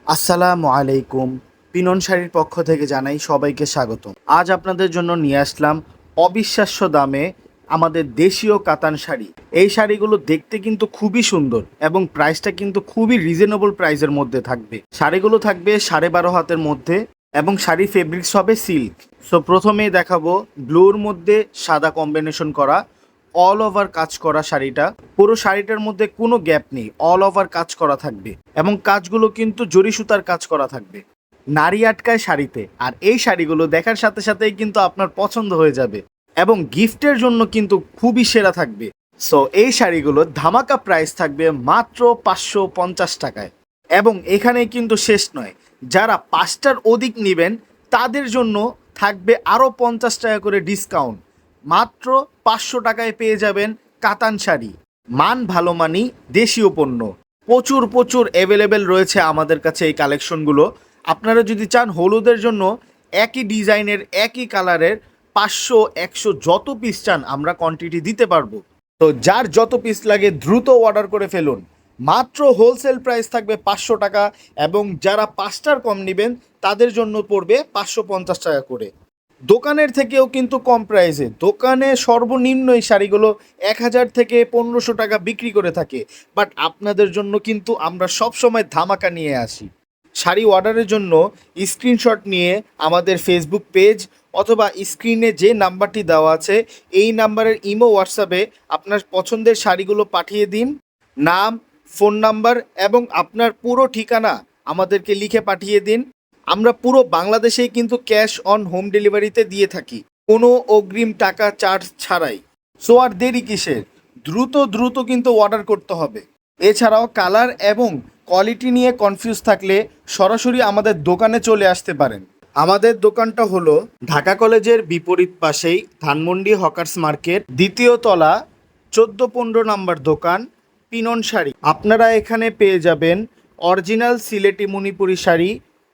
আসসালামু আলাইকুম। পিনন শাড়ির পক্ষ থেকে জানাই সবাইকে স্বাগতম। আজ আপনাদের জন্য নিয়ে আসলাম অবিশ্বাস্য দামে আমাদের দেশীয় কাতান শাড়ি। এই শাড়িগুলো দেখতে কিন্তু খুবই সুন্দর এবং প্রাইসটা কিন্তু খুবই রিজনেবল প্রাইসের মধ্যে থাকবে। শাড়িগুলো থাকবে 12.5 হাতের মধ্যে এবং শাড়ি ফেব্রিক্স হবে সিল্ক। সো প্রথমেই দেখাবো ব্লুর মধ্যে সাদা কম্বিনেশন করা অল ওভার কাজ করা শাড়িটা। পুরো শাড়িটার মধ্যে কোনো গ্যাপ নেই, অল ওভার কাজ করা থাকবে এবং কাজগুলো কিন্তু জরি সুতার কাজ করা থাকবে। নাড়ি আটকায় শাড়িতে, আর এই শাড়িগুলো দেখার সাথে সাথেই কিন্তু আপনার পছন্দ হয়ে যাবে এবং গিফটের জন্য কিন্তু খুবই সেরা থাকবে। সো এই শাড়িগুলোর ধামাকা প্রাইস থাকবে মাত্র 550 টাকায়। এবং এখানেই কিন্তু শেষ নয়, যারা 5টার অধিক নেবেন তাদের জন্য থাকবে আরও 50 টাকা করে ডিসকাউন্ট। মাত্র 500 টাকায় পেয়ে যাবেন কাতান শাড়ি। মান ভালো মানি, দেশীয় পণ্য। প্রচুর প্রচুর অ্যাভেলেবেল রয়েছে আমাদের কাছে এই কালেকশনগুলো। আপনারা যদি চান হলুদের জন্য একই ডিজাইনের একই কালারের 500 100 যত পিস চান আমরা কোয়ান্টিটি দিতে পারবো। তো যার যত পিস লাগে দ্রুত অর্ডার করে ফেলুন। মাত্র হোলসেল প্রাইস থাকবে 500 টাকা এবং যারা 5টার কম নেবেন তাদের জন্য পড়বে 550 টাকা করে। দোকানের থেকেও কিন্তু কম প্রাইসে, দোকানে সর্বনিম্ন এই শাড়িগুলো 1000 থেকে 1500 টাকা বিক্রি করে থাকে, বাট আপনাদের জন্য কিন্তু আমরা সব সময় ধামাকা নিয়ে আসি। শাড়ি অর্ডারের জন্য স্ক্রিনশট নিয়ে আমাদের ফেসবুক পেজ অথবা স্ক্রিনে যে নাম্বারটি দেওয়া আছে এই নাম্বারের ইমো হোয়াটসঅ্যাপে আপনার পছন্দের শাড়িগুলো পাঠিয়ে দিন। নাম, ফোন নাম্বার এবং আপনার পুরো ঠিকানা আমাদেরকে লিখে পাঠিয়ে দিন। আমরা পুরো বাংলাদেশেই কিন্তু ক্যাশ অন হোম ডেলিভারিতে দিয়ে থাকি, কোনো অগ্রিম টাকা চার্জ ছাড়াই। সো আর দেরি কিসের, দ্রুত দ্রুত কিন্তু অর্ডার করতে হবে। এছাড়াও কালার এবং কোয়ালিটি নিয়ে কনফিউজ থাকলে সরাসরি আমাদের দোকানে চলে আসতে পারেন। আমাদের দোকানটা হলো ঢাকা কলেজের বিপরীত পাশেই ধানমন্ডি হকার্স মার্কেট, দ্বিতীয় তলা, 14-15 নাম্বার দোকান, পিনন শাড়ি। আপনারা এখানে পেয়ে যাবেন অরিজিনাল সিলেটি মণিপুরি শাড়ি,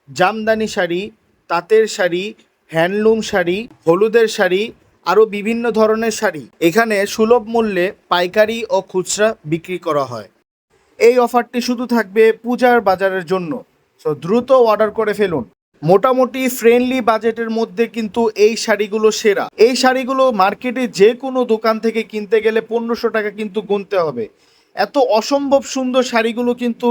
জামদানি শাড়ি, তাঁতের শাড়ি, হ্যান্ডলুম শাড়ি, হলুদের শাড়ি, আরও বিভিন্ন ধরনের শাড়ি এখানে সুলভ মূল্যে পাইকারি ও খুচরা বিক্রি করা হয়। এই অফারটি শুধু থাকবে পূজার বাজারের জন্য। সো দ্রুত অর্ডার করে ফেলুন। মোটামুটি ফ্রেন্ডলি বাজেটের মধ্যে কিন্তু এই শাড়িগুলো সেরা। এই শাড়িগুলো মার্কেটে যে কোনো দোকান থেকে কিনতে গেলে 1500 টাকা কিন্তু গুনতে হবে। এত অসম্ভব সুন্দর শাড়িগুলো কিন্তু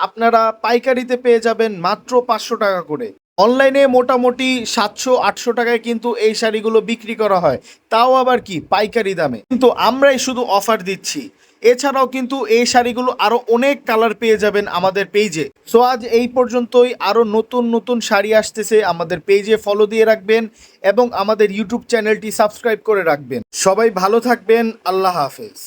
আপনারা পাইকারিতে পেয়ে যাবেন মাত্র 500 টাকা করে। অনলাইনে মোটামুটি 700-800 টাকায় কিন্তু এই শাড়িগুলো বিক্রি করা হয়, তাও আবার কি পাইকারি দামে। কিন্তু আমরাই শুধু অফার দিচ্ছি। এছাড়াও কিন্তু এই শাড়িগুলো আরও অনেক কালার পেয়ে যাবেন আমাদের পেজে। সো আজ এই পর্যন্তই। আরও নতুন নতুন শাড়ি আসতেছে, আমাদের পেজে ফলো দিয়ে রাখবেন এবং আমাদের ইউটিউব চ্যানেলটি সাবস্ক্রাইব করে রাখবেন। সবাই ভালো থাকবেন। আল্লাহ হাফেজ।